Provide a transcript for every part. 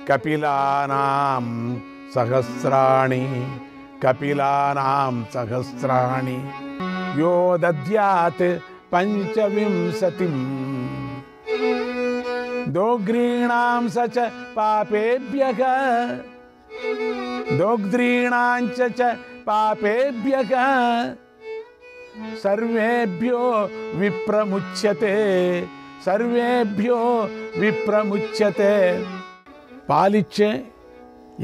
కపిలానాం సహస్రాణి కపిలానాం సహస్రాణి యో దద్యాత్ పంచవింశతిం దోగ్రీణాం సచ పాపేభ్యః దోగ్ధ్రీణాంచ పాపేభ్యః సర్వేభ్యో విప్రముచ్యతే సర్వేభ్యో విప్రముచ్యతే. పాలిచ్చే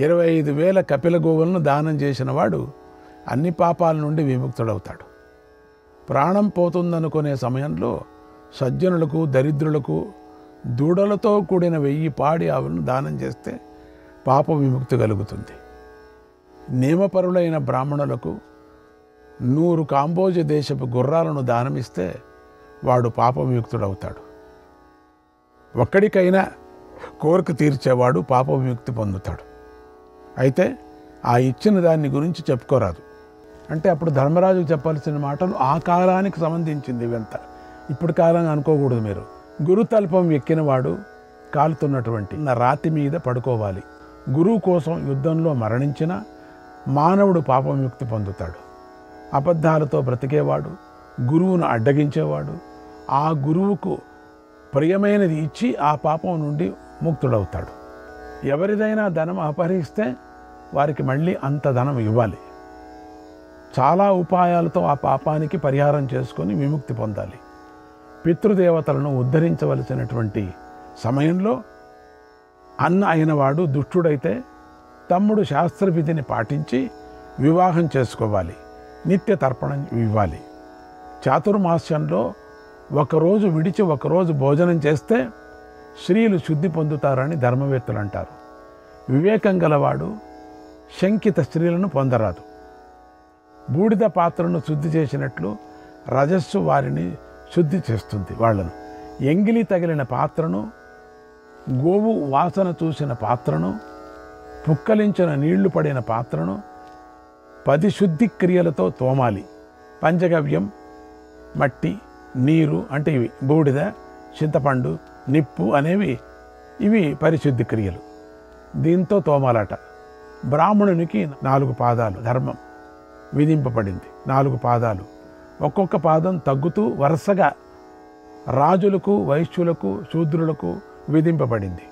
25,000 కపిల గోవులను దానం చేసిన వాడు అన్ని పాపాల నుండి విముక్తుడవుతాడు. ప్రాణం పోతుందనుకునే సమయంలో సజ్జనులకు దరిద్రులకు దూడలతో కూడిన 1000 పాడి ఆవులను దానం చేస్తే పాప విముక్తి కలుగుతుంది. నియమపరులైన బ్రాహ్మణులకు 100 కాంబోజ దేశపు గుర్రాలను దానమిస్తే వాడు పాప విముక్తుడవుతాడు. ఒక్కడికైనా కోరిక తీర్చేవాడు పాప విముక్తి పొందుతాడు. అయితే ఆ ఇచ్చిన దాన్ని గురించి చెప్పుకోరాదు. అంటే అప్పుడు ధర్మరాజుకు చెప్పాల్సిన మాటలు ఆ కాలానికి సంబంధించింది. ఇవంతా ఇప్పుడు కాలం అనుకోకూడదు. మీరు గురుతల్పం ఎక్కినవాడు కాలుతున్నటువంటి రాతి మీద పడుకోవాలి. గురువు కోసం యుద్ధంలో మరణించిన మానవుడు పాప విముక్తి పొందుతాడు. అబద్ధాలతో బ్రతికేవాడు, గురువును అడ్డగించేవాడు ఆ గురువుకు ప్రియమైనది ఇచ్చి ఆ పాపం నుండి ముక్తుడవుతాడు. ఎవరిదైనా ధనం అపహరిస్తే వారికి మళ్ళీ అంత ధనం ఇవ్వాలి. చాలా ఉపాయాలతో ఆ పాపానికి పరిహారం చేసుకొని విముక్తి పొందాలి. పితృదేవతలను ఉద్ధరించవలసినటువంటి సమయంలో అన్న అయినవాడు దుష్టుడైతే తమ్ముడు శాస్త్రవిధిని పాటించి వివాహం చేసుకోవాలి. నిత్య తర్పణం ఇవ్వాలి. చాతుర్మాస్యంలో ఒకరోజు విడిచి ఒకరోజు భోజనం చేస్తే స్త్రీలు శుద్ధి పొందుతారని ధర్మవేత్తలు అంటారు. వివేకం గలవాడు శంకిత స్త్రీలను పొందరాదు. బూడిద పాత్రను శుద్ధి చేసినట్లు రజస్సు వారిని శుద్ధి చేస్తుంది. వాళ్ళను ఎంగిలి తగిలిన పాత్రను, గోవు వాసన చూసిన పాత్రను, పుక్కలించిన నీళ్లు పడిన పాత్రను 10 శుద్ధి క్రియలతో తోమాలి. పంచగవ్యం, మట్టి, నీరు అంటే ఇవి బూడిద, చింతపండు, నిప్పు అనేవి ఇవి పరిశుద్ధి క్రియలు. దీంతో తోమాలట. బ్రాహ్మణునికి 4 పాదాలు ధర్మం విధింపబడింది. 4 పాదాలు, ఒక్కొక్క పాదం తగ్గుతూ వరుసగా రాజులకు, వైశ్యులకు, శూద్రులకు విధింపబడింది.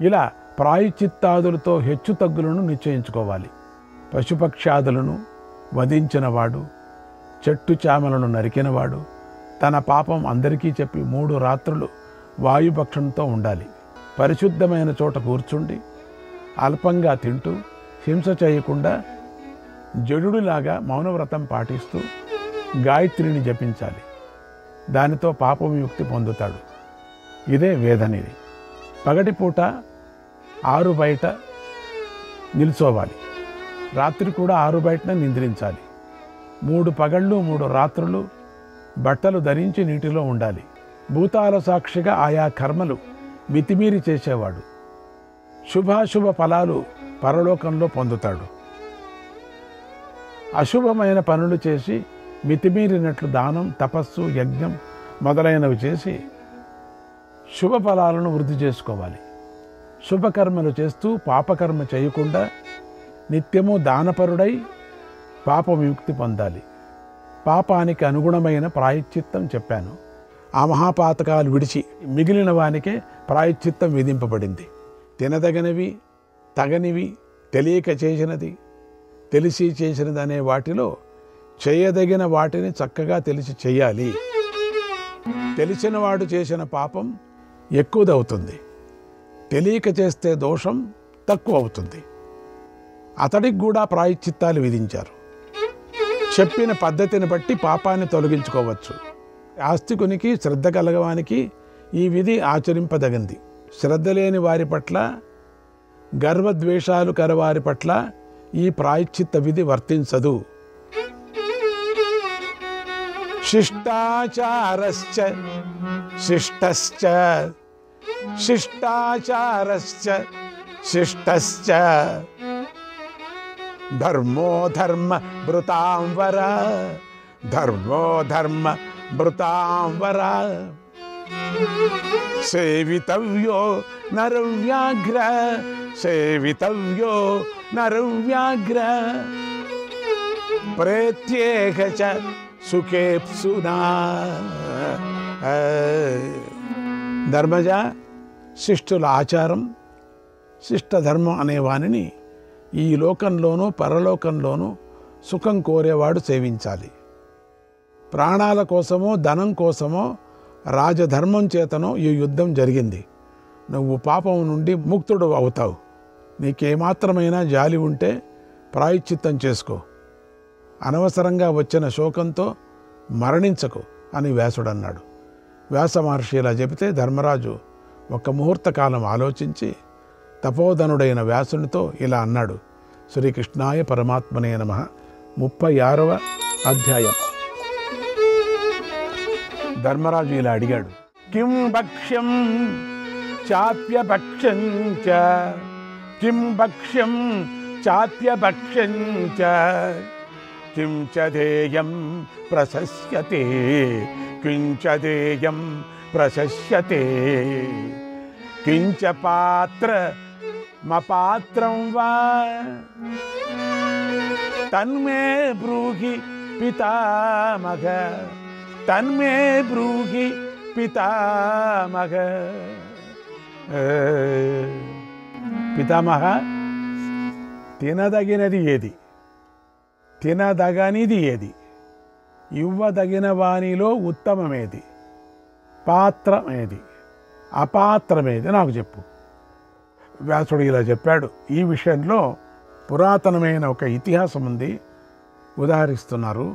ఇలా ప్రాయశ్చిత్తాదులతో హెచ్చు తగ్గులను నిశ్చయించుకోవాలి. పశుపక్షాదులను వధించినవాడు, చెట్టు చామలను నరికినవాడు తన పాపం అందరికీ చెప్పి 3 రాత్రులు వాయుభక్షణంతో ఉండాలి. పరిశుద్ధమైన చోట కూర్చుండి అల్పంగా తింటూ హింస చేయకుండా జడులాగా మౌనవ్రతం పాటిస్తూ గాయత్రిని జపించాలి. దానితో పాప విముక్తి పొందుతాడు. ఇదే వేదనిది. పగటిపూట 6 బయట నిల్చోవాలి. రాత్రి కూడా 6 బయటనే నిద్రించాలి. 3 పగళ్ళు 3 రాత్రులు బట్టలు ధరించి నీటిలో ఉండాలి. భూతాల సాక్షిగా ఆయా కర్మలు మితిమీరి చేసేవాడు శుభాశుభ ఫలాలు పరలోకంలో పొందుతాడు. అశుభమైన పనులు చేసి మితిమీరినట్లు దానం, తపస్సు, యజ్ఞం మొదలైనవి చేసి శుభ ఫలాలను వృద్ధి చేసుకోవాలి. శుభకర్మలు చేస్తూ పాపకర్మ చేయకుండా నిత్యము దానపరుడై పాప విముక్తి పొందాలి. పాపానికి అనుగుణమైన ప్రాయశ్చిత్తం చెప్పాను. ఆ మహాపాతకాలు విడిచి మిగిలిన వానికే ప్రాయశ్చిత్తం విధింపబడింది. తినదగనివి, తగనివి, తెలియక చేసినది, తెలిసి చేసినది అనే వాటిలో చేయదగిన వాటిని చక్కగా తెలిసి చెయ్యాలి. తెలిసిన వాడు చేసిన పాపం ఎక్కువదవుతుంది. తెలియక చేస్తే దోషం తక్కువ అవుతుంది. అతడికి కూడా ప్రాయశ్చిత్తాలు విధించారు. చెప్పిన పద్ధతిని బట్టి పాపాన్ని తొలగించుకోవచ్చు. ఆస్తికునికి శ్రద్ధ కలగవానికి ఈ విధి ఆచరింపదగింది. శ్రద్ధ లేని వారి పట్ల, గర్వద్వేషాలు కలవారి పట్ల ఈ ప్రాయశ్చిత్త విధి వర్తించదు. శిష్టాచారశ్చ శిష్టశ్చ శిష్టాచారశ్చ శిష్టశ్చ ధర్మో ధర్మ భృతాం వర ధర్మో ధర్మ భృతాం వర. సేవితవ్యో నరవ్యాఘ్ర సేవితవ్యో నరవ్యాఘ్ర ప్రేత్యేహ చ సుఖేప్సునా. ధర్మజ, శిష్టుల ఆచారం, శిష్టధర్మం అనే వానిని ఈ లోకంలోనూ పరలోకంలోనూ సుఖం కోరేవాడు సేవించాలి. ప్రాణాల కోసమో ధనం కోసమో రాజధర్మం చేతనో ఈ యుద్ధం జరిగింది. నువ్వు పాపం నుండి ముక్తుడు అవుతావు. నీకేమాత్రమైనా జాలి ఉంటే ప్రాయశ్చిత్తం చేసుకో. అనవసరంగా వచ్చిన శోకంతో మరణించకు అని వ్యాసుడన్నాడు. వ్యాస మహర్షి ఇలా చెబితే ధర్మరాజు ఒక ముహూర్త కాలం ఆలోచించి తపోధనుడైన వ్యాసునితో ఇలా అన్నాడు. శ్రీకృష్ణాయ పరమాత్మనే నమః. 36వ అధ్యాయం. ధర్మరాజు ఇలా అడిగాడు. కిం భక్ష్యం చాప్యభక్ష్యం చ కిం భక్ష్యం చాప్యభక్ష్యం చ కిం చ ధేయం ప్రశస్యతే కిం చ ధేయం ప్రశస్యతే కిం చ పాత్రమపాత్రం వా తన్మే బ్రూహి పితామహ తన్మే బ్రూహి పితామహ. పితామహ, తినదగినది ఏది, తినదగనిది ఏది, ఇవ్వదగిన వానిలో ఉత్తమమేది, పాత్రమేది, అపాత్రమేది నాకు చెప్పు. వ్యాసుడు ఇలా చెప్పాడు. ఈ విషయంలో పురాతనమైన ఒక ఇతిహాసం ఉంది, ఉదాహరిస్తున్నారు.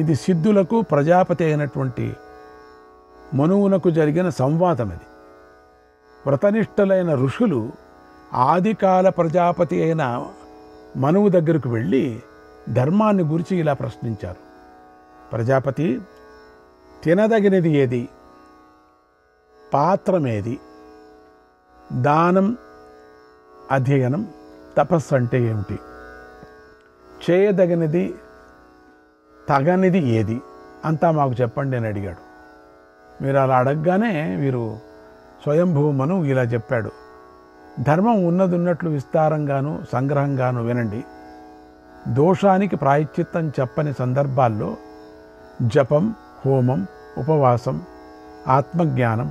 ఇది సిద్ధులకు ప్రజాపతి అయినటువంటి మనువునకు జరిగిన సంవాదం. ఇది వ్రతనిష్టలైన ఋషులు ఆదికాల ప్రజాపతి అయిన మనువు దగ్గరకు వెళ్ళి ధర్మాన్ని గురించి ఇలా ప్రశ్నించారు. ప్రజాపతి, తినదగినది ఏది, పాత్రమేది, దానం, అధ్యయనం, తపస్సు అంటే ఏమిటి, చేయదగినది తగనిది ఏది అంతా మాకు చెప్పండి అని అడిగాడు. మీరు అలా అడగగానే వీరు స్వయంభూమను ఇలా చెప్పాడు. ధర్మం ఉన్నదున్నట్లు విస్తారంగాను సంగ్రహంగాను వినండి. దోషానికి ప్రాయశ్చిత్తం చెప్పని సందర్భాల్లో జపం, హోమం, ఉపవాసం, ఆత్మజ్ఞానం,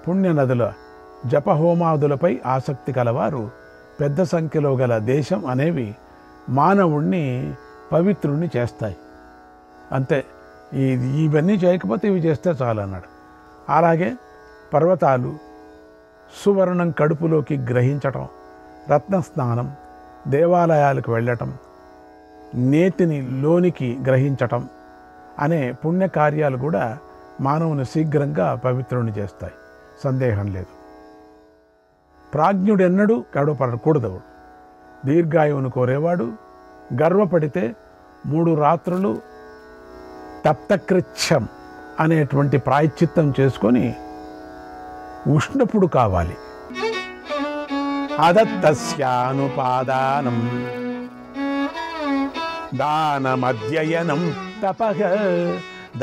పుణ్యనదుల జపహోమాదులపై ఆసక్తి కలవారు పెద్ద సంఖ్యలో గల దేశం అనేవి మానవుణ్ణి పవిత్రుణ్ణి చేస్తాయి. అంతే. ఇవన్నీ చేయకపోతే ఇవి చేస్తే చాలు అన్నాడు. అలాగే పర్వతాలు సువర్ణం కడుపులోకి గ్రహించటం, రత్నస్నానం, దేవాలయాలకు వెళ్ళటం, నేతిని లోనికి గ్రహించటం అనే పుణ్యకార్యాలు కూడా మానవుని శీఘ్రంగా పవిత్రుని చేస్తాయి, సందేహం లేదు. ప్రాజ్ఞుడెన్నడూ గడవపడకూడదు. దీర్ఘాయువును కోరేవాడు గర్వపడితే 3 రాత్రులు తప్తకృచ్ఛం అనేటువంటి ప్రాయశ్చిత్తం చేసుకొని ఉష్ణపుడు కావాలి. అదత్తస్యానుపాదానం దానమధ్యయనం తపః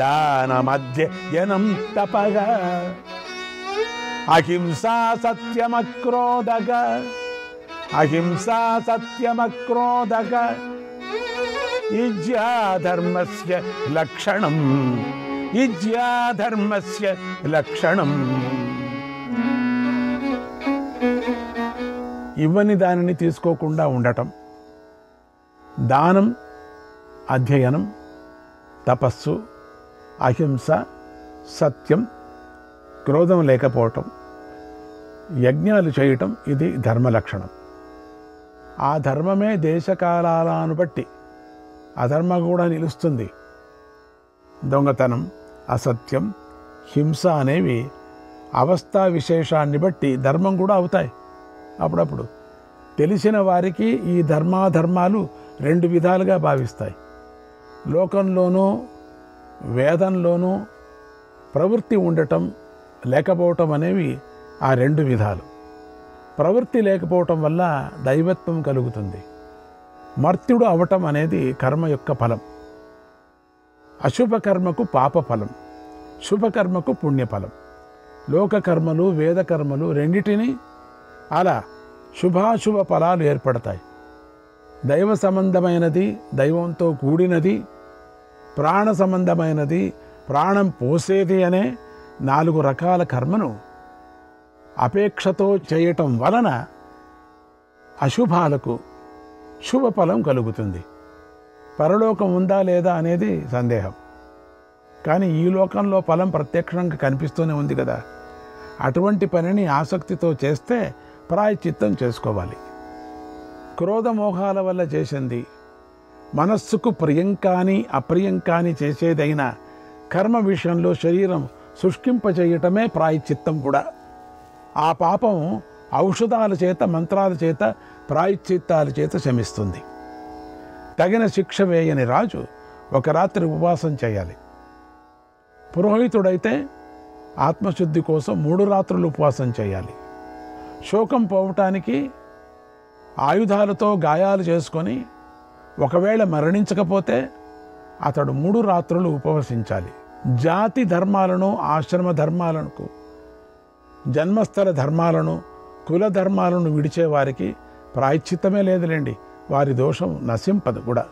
దానమధ్యయనం తపః అహింసా సత్యమక్రోధగ అహింసా సత్యమక్రోధగ ఇజ్యా ధర్మస్య లక్షణం ఇజ్యా ధర్మస్య లక్షణం. ఇవ్వని దానిని తీసుకోకుండా ఉండటం, దానం, అధ్యయనం, తపస్సు, అహింస, సత్యం, క్రోధం లేకపోవటం, యజ్ఞాలు చేయటం, ఇది ధర్మ లక్షణం. ఆ ధర్మమే దేశకాలాలను బట్టి అధర్మ కూడా నిలుస్తుంది. దొంగతనం, అసత్యం, హింస అనేవి అవస్థా విశేషాన్ని బట్టి ధర్మం కూడా అవుతాయి. అప్పుడప్పుడు తెలిసిన వారికి ఈ ధర్మాధర్మాలు 2 విధాలుగా భావిస్తాయి. లోకంలోనూ వేదంలోనూ ప్రవృత్తి ఉండటం లేకపోవటం అనేవి ఆ 2 విధాలు. ప్రవృత్తి లేకపోవటం వల్ల దైవత్వం కలుగుతుంది. మర్త్యుడు అవటం అనేది కర్మ యొక్క ఫలం. అశుభకర్మకు పాప ఫలం, శుభకర్మకు పుణ్యఫలం. లోకకర్మలు వేదకర్మలు రెండిటిని అలా శుభాశుభ ఫలాలు ఏర్పడతాయి. దైవ సంబంధమైనది దైవంతో కూడినది, ప్రాణ సంబంధమైనది ప్రాణం పోసేది అనే 4 రకాల కర్మను అపేక్షతో చేయటం వలన అశుభాలకు శుభఫలం కలుగుతుంది. పరలోకం ఉందా లేదా అనేది సందేహం. కానీ ఈ లోకంలో ఫలం ప్రత్యక్షంగా కనిపిస్తూనే ఉంది కదా. అటువంటి పనిని ఆసక్తితో చేస్తే ప్రాయశ్చిత్తం చేసుకోవాలి. క్రోధమోహాల వల్ల చేసింది, మనస్సుకు ప్రియం కానీ అప్రియం కానీ చేసేదైన కర్మ విషయంలో శరీరం శుష్కింపచేయటమే ప్రాయశ్చిత్తం కూడా. ఆ పాపం ఔషధాల చేత, మంత్రాల చేత, ప్రాయశ్చిత్తాల చేత శమిస్తుంది. తగిన శిక్ష వేయని రాజు ఒక రాత్రి ఉపవాసం చేయాలి. పురోహితుడైతే ఆత్మశుద్ధి కోసం 3 రాత్రులు ఉపవాసం చేయాలి. శోకం పోవటానికి ఆయుధాలతో గాయాలు చేసుకొని ఒకవేళ మరణించకపోతే అతడు 3 రాత్రులు ఉపవసించాలి. జాతి ధర్మాలను, ఆశ్రమ ధర్మాలకు, జన్మస్థల ధర్మాలను, కుల ధర్మాలను విడిచేవారికి ప్రాయశ్చిత్తమే లేదులేండి. వారి దోషం నశింపదు కూడా.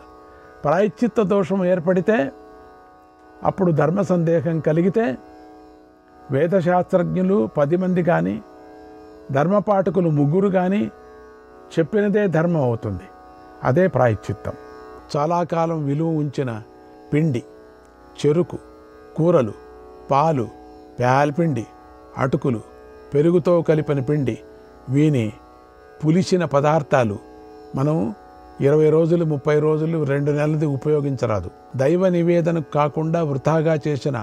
ప్రాయశ్చిత్త దోషం ఏర్పడితే, అప్పుడు ధర్మ సందేహం కలిగితే వేదశాస్త్రజ్ఞులు 10 మంది కానీ, ధర్మపాఠకులు 3 కానీ చెప్పినదే ధర్మం అవుతుంది. అదే ప్రాయశ్చిత్తం. చాలా కాలం విలువ ఉంచిన పిండి, చెరుకు, కూరలు, పాలు, ప్యాల్పిండి, అటుకులు, పెరుగుతో కలిపిన పిండి, వీని పులిసిన పదార్థాలు మనం 20 రోజులు, 30 రోజులు, 2 నెలలది ఉపయోగించరాదు. దైవ నివేదనకు కాకుండా వృథాగా చేసిన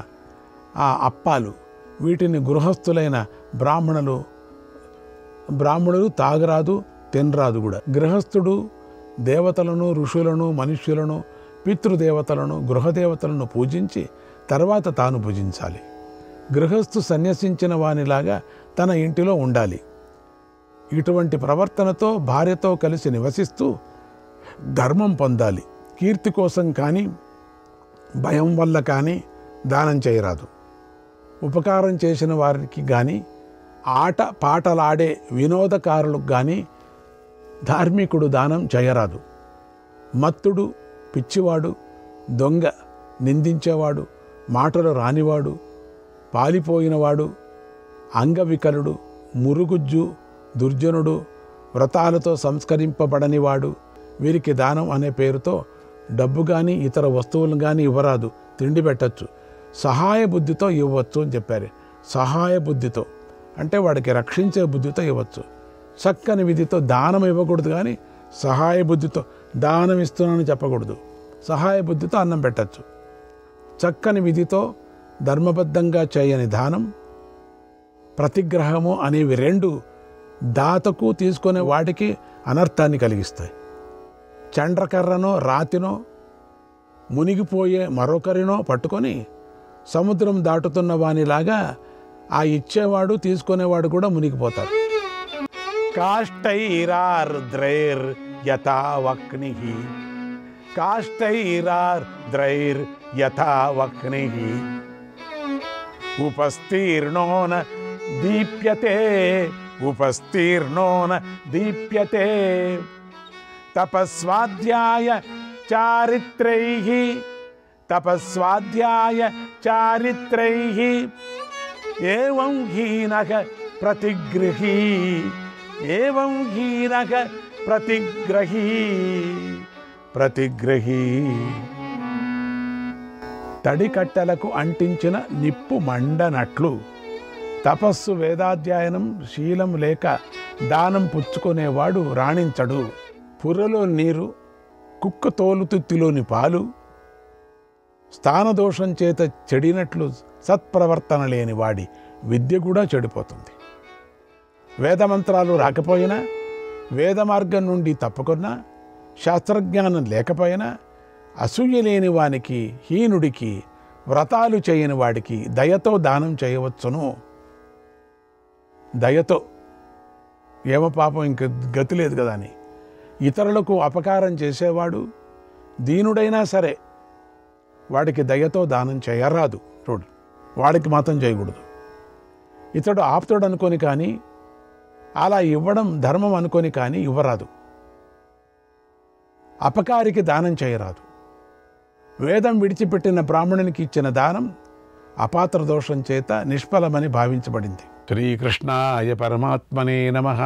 ఆ అప్పాలు, వీటిని గృహస్థులైన బ్రాహ్మణులు తాగరాదు, తినరాదు కూడా. గృహస్థుడు దేవతలను, ఋషులను, మనుష్యులను, పితృదేవతలను, గృహదేవతలను పూజించి తర్వాత తాను భుజించాలి. గృహస్థు సన్యసించిన వానిలాగా తన ఇంటిలో ఉండాలి. ఇటువంటి ప్రవర్తనతో భార్యతో కలిసి నివసిస్తూ ధర్మం పొందాలి. కీర్తి కోసం కానీ, భయం వల్ల కానీ దానం చేయరాదు. ఉపకారం చేసిన వారికి కానీ, పాటలాడే వినోదకారులకు కానీ ధార్మికుడు దానం చేయరాదు. మత్తుడు, పిచ్చివాడు, దొంగ, నిందించేవాడు, మాటలు రానివాడు, పాలిపోయినవాడు, అంగవికలుడు, మురుగుజ్జు, దుర్జనుడు, వ్రతాలతో సంస్కరింపబడనివాడు, వీరికి దానం అనే పేరుతో డబ్బు కానీ ఇతర వస్తువులను కానీ ఇవ్వరాదు. తిండి పెట్టచ్చు, సహాయ బుద్ధితో ఇవ్వచ్చు అని చెప్పారు. సహాయ బుద్ధితో అంటే వాడికి రక్షించే బుద్ధితో ఇవ్వచ్చు. చక్కని విధితో దానం ఇవ్వకూడదు, కానీ సహాయ బుద్ధితో దానం ఇస్తున్నానని చెప్పకూడదు. సహాయ బుద్ధితో అన్నం పెట్టచ్చు. చక్కని విధితో ధర్మబద్ధంగా చేయని దానం, ప్రతిగ్రహము అనేవి 2 దాతకు తీసుకునే వాటికి అనర్థాన్ని కలిగిస్తాయి. చండ్రకర్రనో రాతినో మునిగిపోయే మరొకరినో పట్టుకొని సముద్రం దాటుతున్న వానిలాగా ఆ ఇచ్చేవాడు తీసుకునేవాడు కూడా మునిగిపోతారు. కాష్టైరార్ద్రైర్ యథావక్నిః, కాష్టైరార్ద్రైర్ యథావక్నిః, ఉపస్తీర్ణో న దీప్యతే, ఉపస్తీర్ణో న దీప్యతే, తపస్వాధ్యాయ చారిత్రైః, తపస్వాధ్యాయ చారిత్రైః, ఏవం హీనః ప్రతిగృహీ, ఏవం హీనః ప్రతిగ్రహీ, ప్రతిగ్రహీ. తడికట్టెలకు అంటించిన నిప్పు మండనట్లు తపస్సు, వేదాధ్యయనం, శీలం లేక దానం పుచ్చుకునేవాడు రాణించడు. పుర్రలో నీరు, కుక్క తోలుతుత్తిలోని పాలు, స్థానదోషం చేత చెడినట్లు సత్ప్రవర్తన లేని వాడి విద్య కూడా చెడిపోతుంది. వేదమంత్రాలు రాకపోయినా, వేద మార్గం నుండి తప్పుకున్నా, శాస్త్రజ్ఞానం లేకపోయినా, అసూయ లేని వానికి, హీనుడికి, వ్రతాలు చేయని వాడికి దయతో దానం చేయవచ్చును. దయతో, ఏమో పాపం ఇంక గతి లేదు కదా అని ఇతరులకు అపకారం చేసేవాడు దీనుడైనా సరే వాడికి దయతో దానం చేయరాదు. చూడు, వాడికి మాత్రం చేయకూడదు. ఇతడు ఆప్తుడు అనుకొని కానీ అలా ఇవ్వడం ధర్మం అనుకొని కానీ ఇవ్వరాదు. అపకారికి దానం చేయరాదు. వేదం విడిచిపెట్టిన బ్రాహ్మణునికి ఇచ్చిన దానం అపాత్ర దోషం చేత నిష్ఫలమని భావించబడింది. శ్రీకృష్ణాయ పరమాత్మనే నమః.